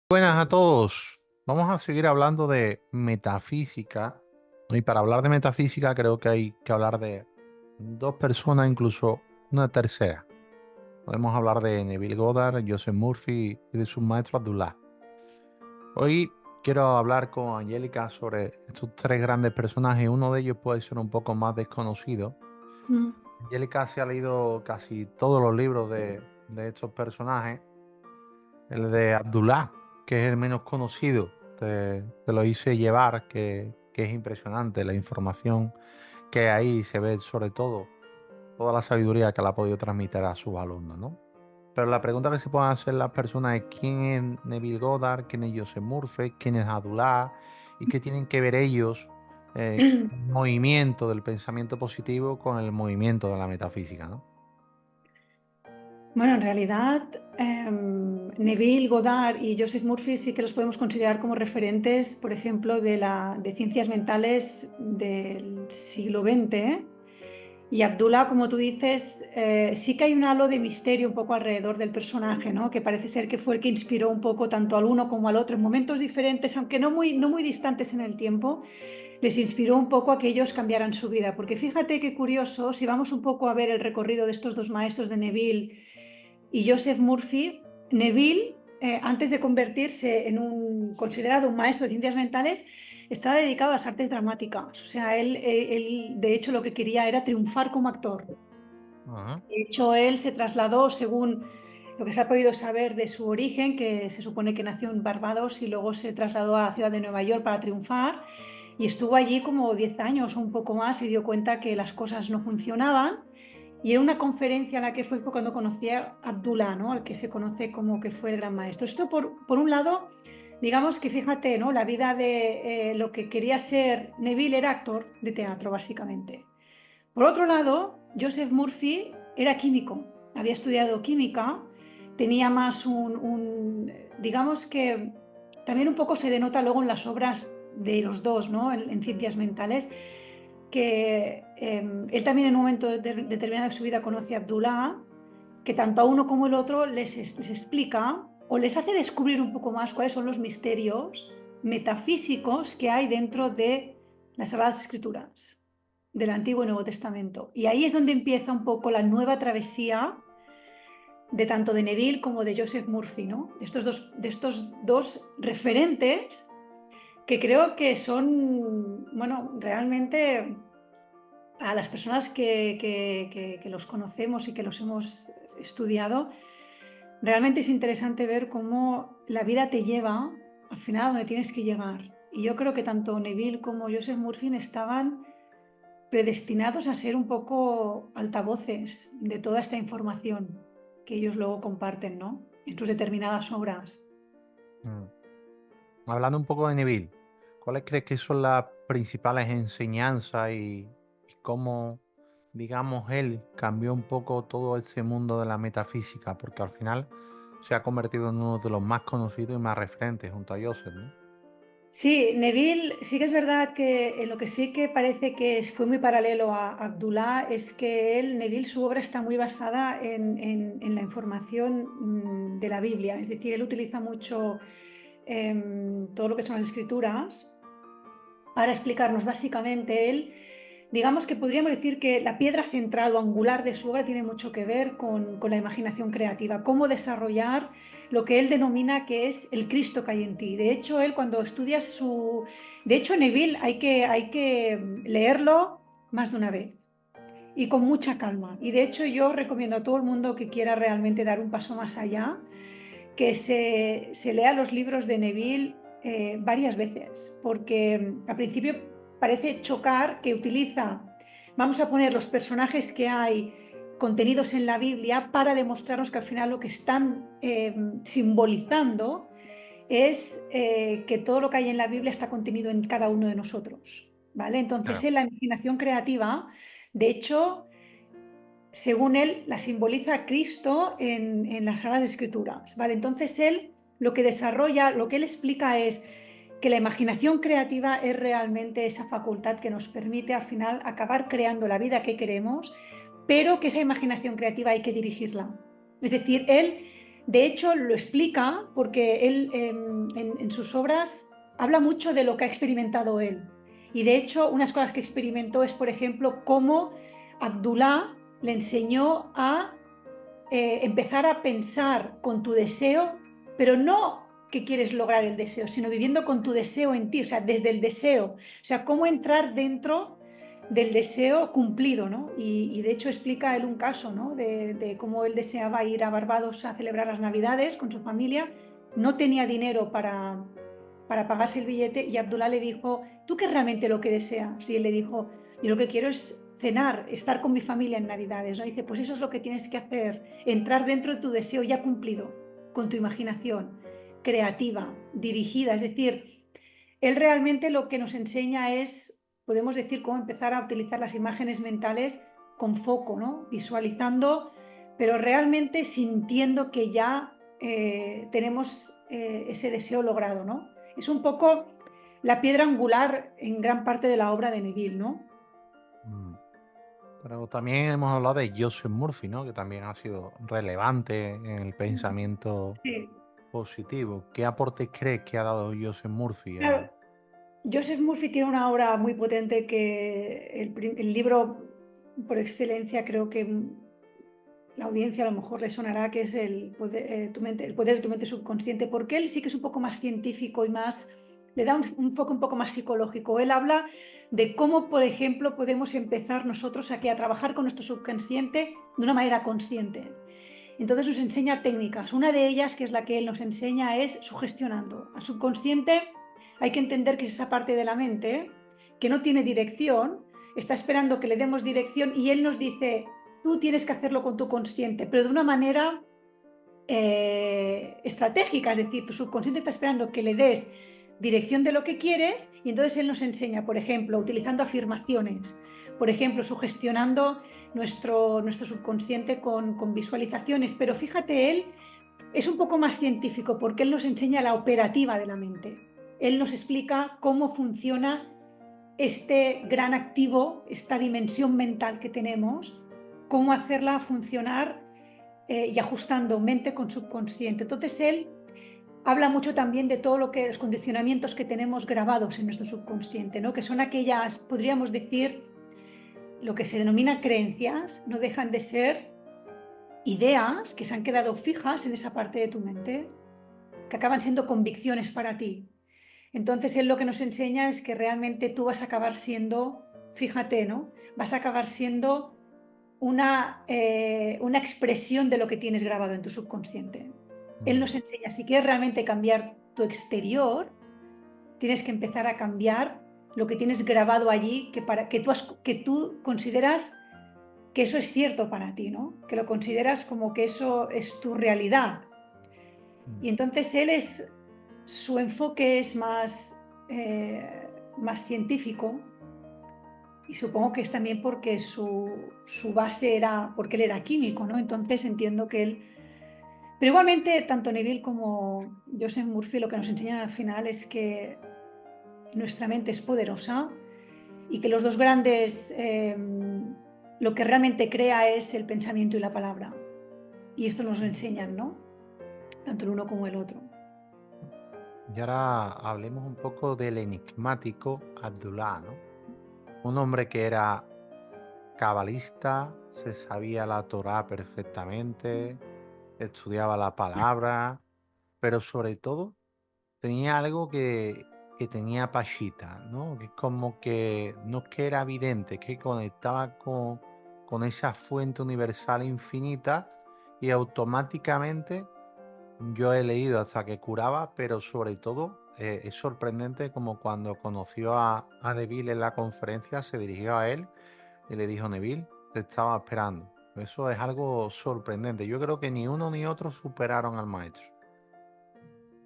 Buenas a todos. Vamos a seguir hablando de metafísica. Y para hablar de metafísica creo que hay que hablar de dos personas, incluso una tercera. Podemos hablar de Neville Goddard, Joseph Murphy y de su maestro Abdullah. Hoy quiero hablar con Angélica sobre estos tres grandes personajes. Uno de ellos puede ser un poco más desconocido. Mm. Angélica se ha leído casi todos los libros de estos personajes. El de Abdullah, que es el menos conocido, te lo hice llevar, que es impresionante la información que ahí se ve, sobre todo, toda la sabiduría que le ha podido transmitir a sus alumnos, ¿no? Pero la pregunta que se pueden hacer las personas es quién es Neville Goddard, quién es Joseph Murphy, quién es Abdullah y qué tienen que ver ellos, el movimiento del pensamiento positivo con el movimiento de la metafísica, ¿no? Bueno, en realidad, Neville Goddard y Joseph Murphy sí que los podemos considerar como referentes, por ejemplo, de ciencias mentales del siglo XX. Y Abdullah, como tú dices, sí que hay un halo de misterio un poco alrededor del personaje, ¿no? Que parece ser que fue el que inspiró un poco tanto al uno como al otro en momentos diferentes, aunque no muy distantes en el tiempo, les inspiró un poco a que ellos cambiaran su vida. Porque fíjate qué curioso, si vamos un poco a ver el recorrido de estos dos maestros de Neville y Joseph Murphy, Neville, antes de convertirse en un considerado un maestro de ciencias mentales, estaba dedicado a las artes dramáticas. O sea, él de hecho lo que quería era triunfar como actor. Ajá. De hecho, él se trasladó, según lo que se ha podido saber de su origen, que se supone que nació en Barbados y luego se trasladó a la ciudad de Nueva York para triunfar, y estuvo allí como 10 años o un poco más y dio cuenta que las cosas no funcionaban. Y en una conferencia a la que fue cuando conocí a Abdullah, ¿no? Al que se conoce como que fue el gran maestro. Esto por un lado, digamos que fíjate, ¿no? La vida de lo que quería ser Neville era actor de teatro, básicamente. Por otro lado, Joseph Murphy era químico, había estudiado química, tenía más digamos que también un poco se denota luego en las obras de los dos, ¿no? En ciencias mentales, que él también en un momento determinado de su vida conoce a Abdullah, que tanto a uno como el otro les explica o les hace descubrir un poco más cuáles son los misterios metafísicos que hay dentro de las Sagradas Escrituras del Antiguo y Nuevo Testamento. Y ahí es donde empieza un poco la nueva travesía de tanto de Neville como de Joseph Murphy, ¿no? De estos dos referentes que creo que son, bueno, realmente a las personas que los conocemos y que los hemos estudiado, realmente es interesante ver cómo la vida te lleva al final a donde tienes que llegar. Y yo creo que tanto Neville como Joseph Murphy estaban predestinados a ser un poco altavoces de toda esta información que ellos luego comparten, ¿no? En sus determinadas obras. Mm. Hablando un poco de Neville, ¿cuáles crees que son las principales enseñanzas y cómo, digamos, él cambió un poco todo ese mundo de la metafísica? Porque al final se ha convertido en uno de los más conocidos y más referentes junto a Joseph, ¿no? Sí, Neville, sí que es verdad que en lo que sí que parece que fue muy paralelo a Abdullah es que Neville, su obra está muy basada en la información de la Biblia. Es decir, él utiliza mucho todo lo que son las escrituras para explicarnos básicamente él. Digamos que podríamos decir que la piedra central o angular de su obra tiene mucho que ver con la imaginación creativa, cómo desarrollar lo que él denomina que es el Cristo que hay en ti. De hecho, él cuando estudias su... De hecho, Neville hay que leerlo más de una vez y con mucha calma. Y de hecho yo recomiendo a todo el mundo que quiera realmente dar un paso más allá, que se lea los libros de Neville varias veces, porque al principio parece chocar que utiliza, vamos a poner los personajes que hay contenidos en la Biblia para demostrarnos que al final lo que están simbolizando es que todo lo que hay en la Biblia está contenido en cada uno de nosotros, ¿vale? Entonces, Claro. en la imaginación creativa, de hecho, según él, la simboliza Cristo en las Sagradas Escrituras, ¿vale? Entonces él lo que desarrolla, lo que él explica es que la imaginación creativa es realmente esa facultad que nos permite al final acabar creando la vida que queremos, pero que esa imaginación creativa hay que dirigirla. Es decir, él, de hecho, lo explica porque él en sus obras habla mucho de lo que ha experimentado él. Y de hecho, unas cosas que experimentó es, por ejemplo, cómo Abdullah le enseñó a empezar a pensar con tu deseo, pero no que quieres lograr el deseo, sino viviendo con tu deseo en ti, o sea, desde el deseo, o sea, cómo entrar dentro del deseo cumplido, ¿no? Y de hecho explica él un caso, ¿no? De cómo él deseaba ir a Barbados a celebrar las Navidades con su familia, no tenía dinero para pagarse el billete y Abdullah le dijo, ¿tú qué es realmente lo que deseas? Y él le dijo, yo lo que quiero es cenar, estar con mi familia en Navidades, ¿no? Dice, pues eso es lo que tienes que hacer, entrar dentro de tu deseo ya cumplido, con tu imaginación creativa, dirigida, es decir, él realmente lo que nos enseña es, podemos decir, cómo empezar a utilizar las imágenes mentales con foco, ¿no? Visualizando, pero realmente sintiendo que ya tenemos ese deseo logrado, ¿no? Es un poco la piedra angular en gran parte de la obra de Neville, ¿no? Mm. Pero también hemos hablado de Joseph Murphy, ¿no? Que también ha sido relevante en el pensamiento Sí. positivo. ¿Qué aporte crees que ha dado Joseph Murphy Claro, a... Joseph Murphy tiene una obra muy potente que el libro por excelencia creo que la audiencia a lo mejor le sonará, que es el poder de tu mente subconsciente, porque él sí que es un poco más científico y más, le da un foco un poco más psicológico. Él habla de cómo, por ejemplo, podemos empezar nosotros aquí a trabajar con nuestro subconsciente de una manera consciente. Entonces nos enseña técnicas. Una de ellas, que es la que él nos enseña, es sugestionando. Al subconsciente hay que entender que es esa parte de la mente que no tiene dirección, está esperando que le demos dirección y él nos dice, tú tienes que hacerlo con tu consciente, pero de una manera estratégica, es decir, tu subconsciente está esperando que le des dirección de lo que quieres y entonces él nos enseña, por ejemplo, utilizando afirmaciones, por ejemplo, sugestionando nuestro subconsciente con visualizaciones, pero fíjate, él es un poco más científico porque él nos enseña la operativa de la mente. Él nos explica cómo funciona este gran activo, esta dimensión mental que tenemos, cómo hacerla funcionar y ajustando mente con subconsciente. Entonces él habla mucho también de todo lo que los condicionamientos que tenemos grabados en nuestro subconsciente, ¿no? Que son aquellas, podríamos decir, lo que se denomina creencias, no dejan de ser ideas que se han quedado fijas en esa parte de tu mente, que acaban siendo convicciones para ti. Entonces él lo que nos enseña es que realmente tú vas a acabar siendo, fíjate, ¿no? Vas a acabar siendo una expresión de lo que tienes grabado en tu subconsciente. Él Mm, nos enseña, si quieres realmente cambiar tu exterior, tienes que empezar a cambiar lo que tienes grabado allí, que tú consideras que eso es cierto para ti, ¿no? Que lo consideras como que eso es tu realidad. mm. Y entonces su enfoque es más científico y supongo que es también porque su base era, porque él era químico, ¿no? Entonces entiendo que él... Pero igualmente, tanto Neville como Joseph Murphy lo que nos enseñan al final es que nuestra mente es poderosa y que los dos grandes, lo que realmente crea es el pensamiento y la palabra. Y esto nos lo enseñan, ¿no? Tanto el uno como el otro. Y ahora hablemos un poco del enigmático Abdullah, ¿no? Un hombre que era cabalista, se sabía la Torá perfectamente, estudiaba la palabra, pero sobre todo tenía algo que tenía Pashita, ¿no? Que es como que no es que era evidente, que conectaba con esa fuente universal infinita y automáticamente yo he leído hasta que curaba, pero sobre todo es sorprendente como cuando conoció a Neville en la conferencia, se dirigió a él y le dijo, Neville, te estaba esperando. Eso es algo sorprendente. Yo creo que ni uno ni otro superaron al maestro.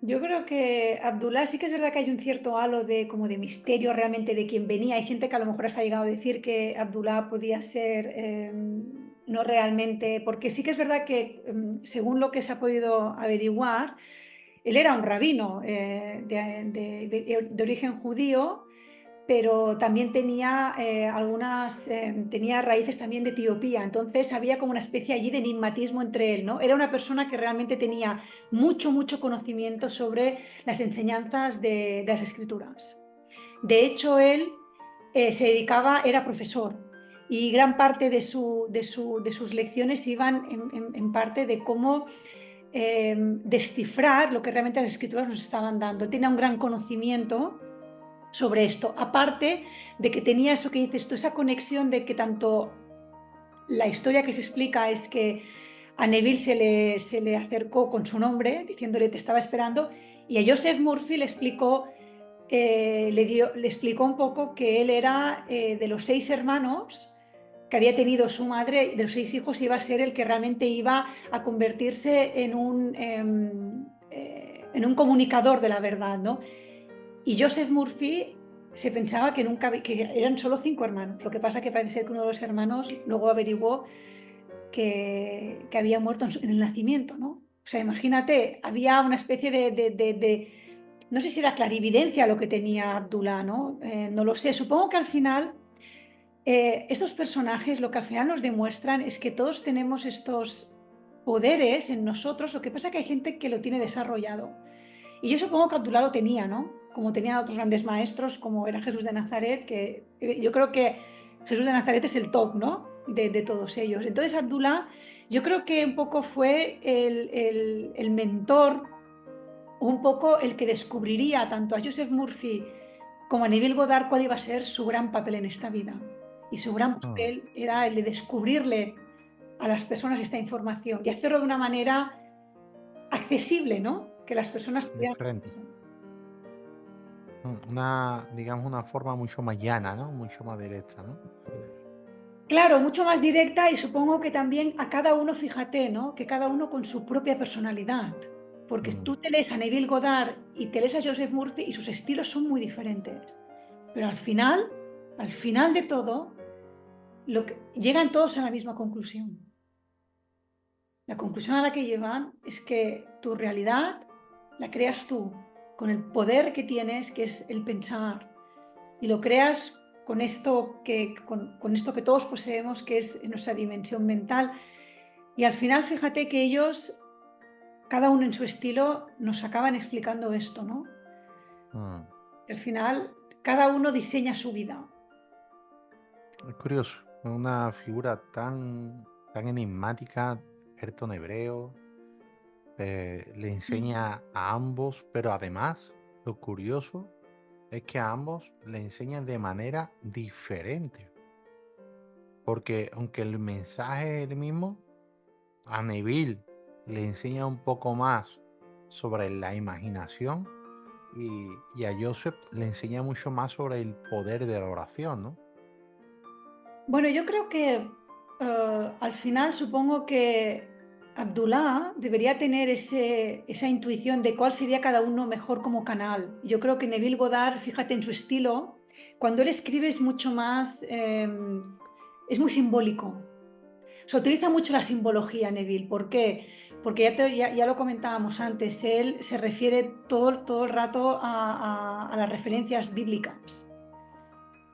Yo creo que Abdullah sí que es verdad que hay un cierto halo de como de misterio realmente de quién venía. Hay gente que a lo mejor hasta ha llegado a decir que Abdullah podía ser no realmente, porque sí que es verdad que según lo que se ha podido averiguar, él era un rabino de origen judío, pero también tenía tenía raíces también de Etiopía. Entonces había como una especie allí de enigmatismo entre él, ¿no? Era una persona que realmente tenía mucho, mucho conocimiento sobre las enseñanzas de las escrituras. De hecho, él se dedicaba, era profesor y gran parte de sus lecciones iban en parte de cómo descifrar lo que realmente las escrituras nos estaban dando. Tenía un gran conocimiento sobre esto, aparte de que tenía eso que dices tú, esa conexión de que tanto la historia que se explica es que a Neville se le acercó con su nombre, diciéndole te estaba esperando, y a Joseph Murphy le explicó, le explicó un poco que él era de los 6 hermanos que había tenido su madre, de los 6 hijos, iba a ser el que realmente iba a convertirse en un comunicador de la verdad, ¿no? Y Joseph Murphy se pensaba que nunca que eran solo 5 hermanos. Lo que pasa que parece ser que uno de los hermanos luego averiguó que había muerto en el nacimiento, ¿no? O sea, imagínate, había una especie no sé si era clarividencia lo que tenía Abdullah, ¿no? No lo sé. Supongo que al final estos personajes lo que al final nos demuestran es que todos tenemos estos poderes en nosotros. Lo que pasa es que hay gente que lo tiene desarrollado. Y yo supongo que Abdullah lo tenía, ¿no? Como tenían otros grandes maestros, como era Jesús de Nazaret, que yo creo que Jesús de Nazaret es el top, ¿no? De todos ellos. Entonces Abdullah, yo creo que un poco fue el mentor, un poco el que descubriría tanto a Joseph Murphy como a Neville Goddard cuál iba a ser su gran papel en esta vida. Y su gran Mm, papel era el de descubrirle a las personas esta información y hacerlo de una manera accesible, ¿no? Que las personas pudieran... diferente. Una, digamos, una forma mucho más llana, ¿no? Mucho más directa, ¿no? Claro, mucho más directa y supongo que también a cada uno, fíjate, ¿no? Que cada uno con su propia personalidad. Porque Mm, tú te lees a Neville Goddard y te lees a Joseph Murphy y sus estilos son muy diferentes. Pero al final de todo, llegan todos a la misma conclusión. La conclusión a la que llevan es que tu realidad la creas tú, con el poder que tienes, que es el pensar, y lo creas con esto que todos poseemos, que es nuestra dimensión mental. Y al final, fíjate que ellos, cada uno en su estilo, nos acaban explicando esto, ¿no? mm. Al final, cada uno diseña su vida. Es curioso, una figura tan enigmática, experto en hebreo, le enseña a ambos, pero además lo curioso es que a ambos le enseña de manera diferente, porque aunque el mensaje es el mismo, a Neville le enseña un poco más sobre la imaginación y a Joseph le enseña mucho más sobre el poder de la oración, ¿no? Bueno, yo creo que al final supongo que Abdullah debería tener esa intuición de cuál sería cada uno mejor como canal. Yo creo que Neville Goddard, fíjate en su estilo, cuando él escribe es mucho más, es muy simbólico. Se utiliza mucho la simbología, Neville. ¿Por qué? Porque ya lo comentábamos antes, él se refiere todo el rato a las referencias bíblicas.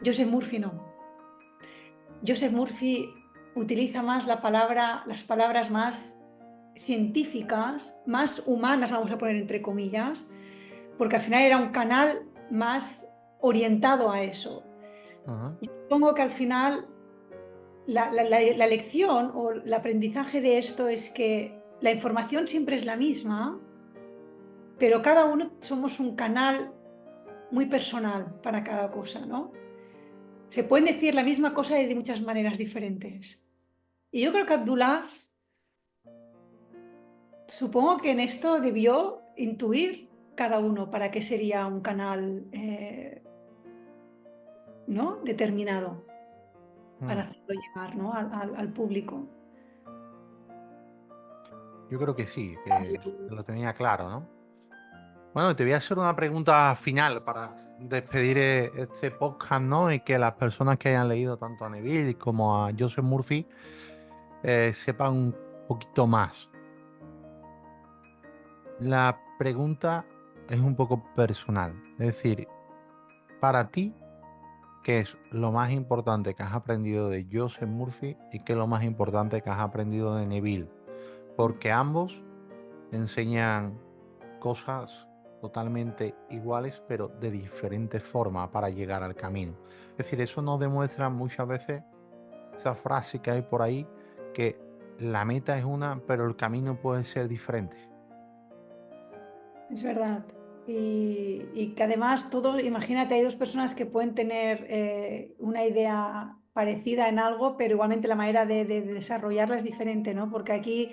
Joseph Murphy no. Joseph Murphy utiliza más las palabras más científicas, más humanas, vamos a poner entre comillas, porque al final era un canal más orientado a eso. Ujú. Yo supongo que al final la lección o el aprendizaje de esto es que la información siempre es la misma, pero cada uno somos un canal muy personal para cada cosa, ¿no? Se pueden decir la misma cosa de muchas maneras diferentes. Y yo creo que Abdullah, supongo que en esto debió intuir cada uno para qué sería un canal, ¿no? Determinado para Mm. hacerlo llegar, ¿no? Al público. Yo creo que sí, que lo tenía claro, ¿no? Bueno, te voy a hacer una pregunta final para despedir este podcast, ¿no? Y que las personas que hayan leído tanto a Neville como a Joseph Murphy sepan un poquito más. La pregunta es un poco personal, es decir, para ti, ¿qué es lo más importante que has aprendido de Joseph Murphy y qué es lo más importante que has aprendido de Neville? Porque ambos enseñan cosas totalmente iguales, pero de diferente forma para llegar al camino. Es decir, eso nos demuestra muchas veces esa frase que hay por ahí, que la meta es una, pero el camino puede ser diferente. Es verdad. Y que además todos, imagínate, hay dos personas que pueden tener una idea parecida en algo, pero igualmente la manera de desarrollarla es diferente, ¿no? Porque aquí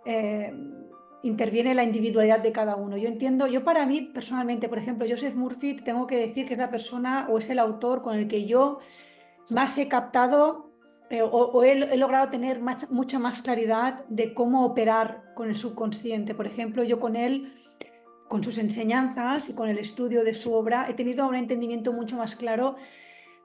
eh, interviene la individualidad de cada uno. Yo entiendo, yo para mí personalmente, por ejemplo, Joseph Murphy, tengo que decir que es la persona o es el autor con el que yo más he captado o he logrado tener mucha más claridad de cómo operar con el subconsciente. Por ejemplo, yo con él, con sus enseñanzas y con el estudio de su obra, he tenido un entendimiento mucho más claro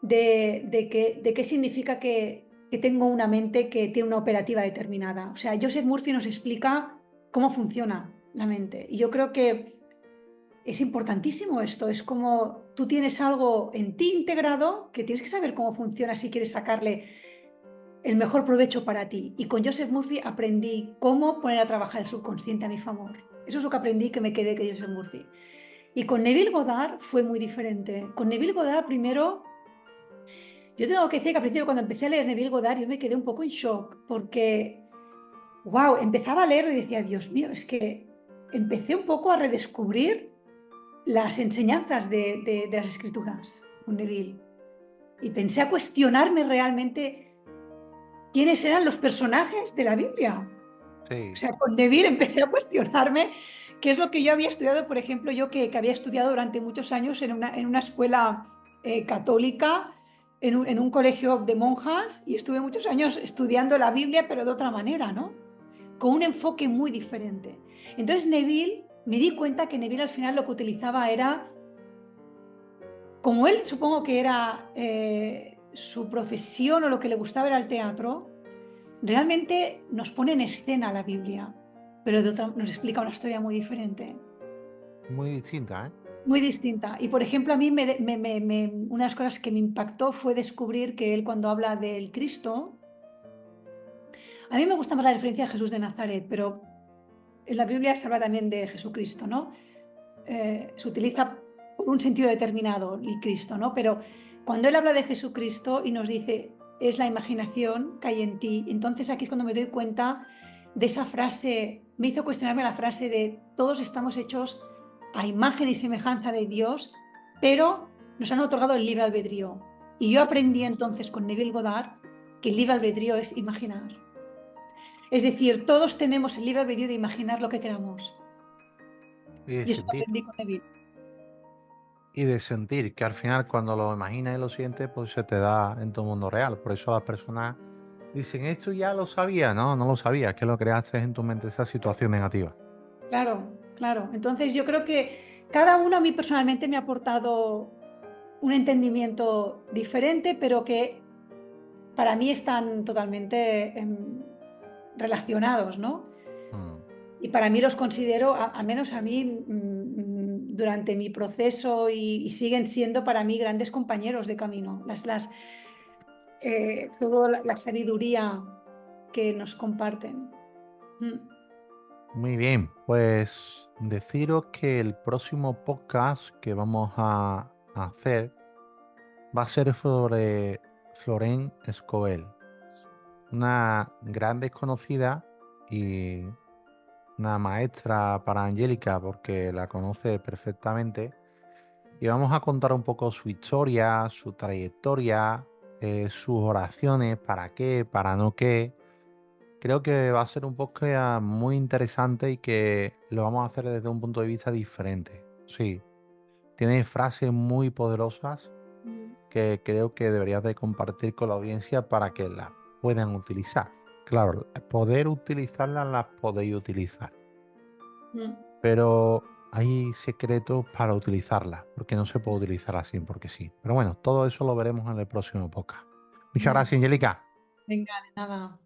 de qué significa que tengo una mente que tiene una operativa determinada. O sea, Joseph Murphy nos explica cómo funciona la mente. Y yo creo que es importantísimo esto. Es como tú tienes algo en ti integrado que tienes que saber cómo funciona si quieres sacarle el mejor provecho para ti. Y con Joseph Murphy aprendí cómo poner a trabajar el subconsciente a mi favor. Eso es lo que aprendí, que me quedé con Joseph Murphy. Y con Neville Goddard fue muy diferente. Con Neville Goddard primero, yo tengo que decir que al principio cuando empecé a leer Neville Goddard yo me quedé un poco en shock porque, wow, empezaba a leer y decía, Dios mío, es que empecé un poco a redescubrir las enseñanzas de las escrituras con Neville. Y pensé a cuestionarme realmente quiénes eran los personajes de la Biblia. O Sí, sea, con Neville empecé a cuestionarme qué es lo que yo había estudiado, por ejemplo, yo que había estudiado durante muchos años en una escuela católica, en un colegio de monjas, y estuve muchos años estudiando la Biblia, pero de otra manera, ¿no? Con un enfoque muy diferente. Entonces Neville, me di cuenta que Neville al final lo que utilizaba era, como él supongo que era su profesión o lo que le gustaba era el teatro, realmente nos pone en escena la Biblia, pero nos explica una historia muy diferente, muy distinta, ¿eh? muy distinta. Y por ejemplo, a mí una de las cosas que me impactó fue descubrir que él cuando habla del Cristo, a mí me gusta más la referencia a Jesús de Nazaret, pero en la Biblia se habla también de Jesucristo, ¿no? Se utiliza por un sentido determinado el Cristo, ¿no? Pero cuando él habla de Jesucristo y nos dice, es la imaginación que hay en ti, entonces aquí es cuando me doy cuenta de esa frase, me hizo cuestionarme la frase de todos estamos hechos a imagen y semejanza de Dios, pero nos han otorgado el libre albedrío. Y yo aprendí entonces con Neville Goddard que el libre albedrío es imaginar. Es decir, todos tenemos el libre albedrío de imaginar lo que queramos. Y de Y eso lo sentir. aprendí con Neville. Y de sentir, que al final cuando lo imaginas y lo sientes, pues se te da en tu mundo real. Por eso las personas dicen, esto ya lo sabía. No, no lo sabía, que lo creaste en tu mente, esa situación negativa. Claro, claro. Entonces yo creo que cada uno a mí personalmente me ha aportado un entendimiento diferente, pero que para mí están totalmente relacionados, ¿no? Mm, Y para mí los considero, al menos a mí, durante mi proceso y siguen siendo para mí grandes compañeros de camino. Toda la sabiduría que nos comparten. Mm. Muy bien, pues deciros que el próximo podcast que vamos a hacer va a ser sobre Florence Scovel, una gran desconocida y una maestra para Angélica porque la conoce perfectamente. Y vamos a contar un poco su historia, su trayectoria, sus oraciones, para qué, para no qué. Creo que va a ser un podcast muy interesante y que lo vamos a hacer desde un punto de vista diferente. Sí, tiene frases muy poderosas que creo que deberías de compartir con la audiencia para que las puedan utilizar. Claro, poder utilizarlas las podéis utilizar, Mm. pero hay secretos para utilizarlas, porque no se puede utilizar así porque sí. Pero bueno, todo eso lo veremos en el próximo podcast. Muchas Muy gracias, bien. Angélica. Venga, de nada.